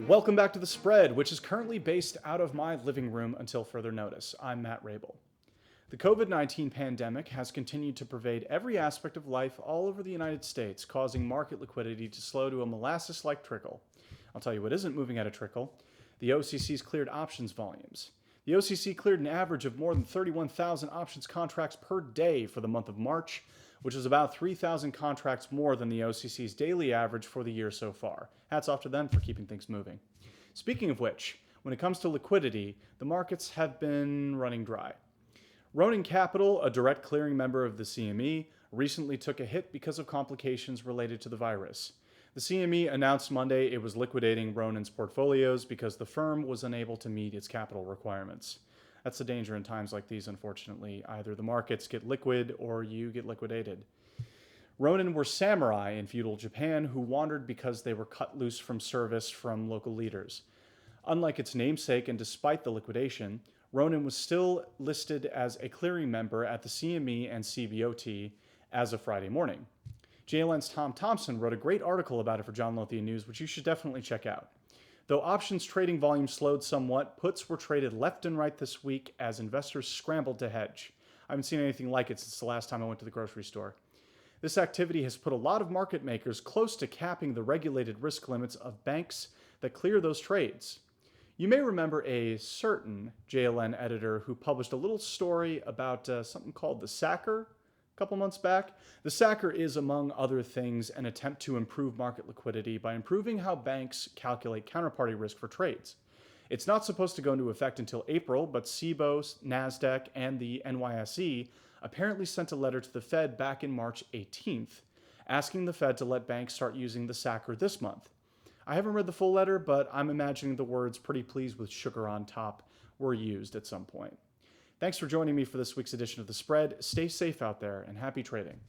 Welcome back to The Spread, which is currently based out of my living room until further notice. I'm Matt Rabel. The COVID-19 pandemic has continued to pervade every aspect of life all over the United States, causing market liquidity to slow to a molasses-like trickle. I'll tell you what isn't moving at a trickle: the OCC's cleared options volumes. The OCC cleared an average of more than 31,000 options contracts per day for the month of March, which is about 3,000 contracts more than the OCC's daily average for the year so far. Hats off to them for keeping things moving. Speaking of which, when it comes to liquidity, the markets have been running dry. Ronin Capital, a direct clearing member of the CME, recently took a hit because of complications related to the virus. The CME announced Monday it was liquidating Ronin's portfolios because the firm was unable to meet its capital requirements. That's the danger in times like these, unfortunately. Either the markets get liquid or you get liquidated. Ronin were samurai in feudal Japan who wandered because they were cut loose from service from local leaders. Unlike its namesake, and despite the liquidation, Ronin was still listed as a clearing member at the CME and CBOT as of Friday morning. JLN's Tom Thompson wrote a great article about it for John Lothian News, which you should definitely check out. Though options trading volume slowed somewhat, puts were traded left and right this week as investors scrambled to hedge. I haven't seen anything like it since the last time I went to the grocery store. This activity has put a lot of market makers close to capping the regulated risk limits of banks that clear those trades. You may remember a certain JLN editor who published a little story about something called the Sacker a couple months back. The Sacker is, among other things, an attempt to improve market liquidity by improving how banks calculate counterparty risk for trades. It's not supposed to go into effect until April, but CBOE, NASDAQ, and the NYSE apparently sent a letter to the Fed back in March 18th, asking the Fed to let banks start using the Sacker this month. I haven't read the full letter, but I'm imagining the words "pretty pleased with sugar on top" were used at some point. Thanks for joining me for this week's edition of The Spread. Stay safe out there and happy trading.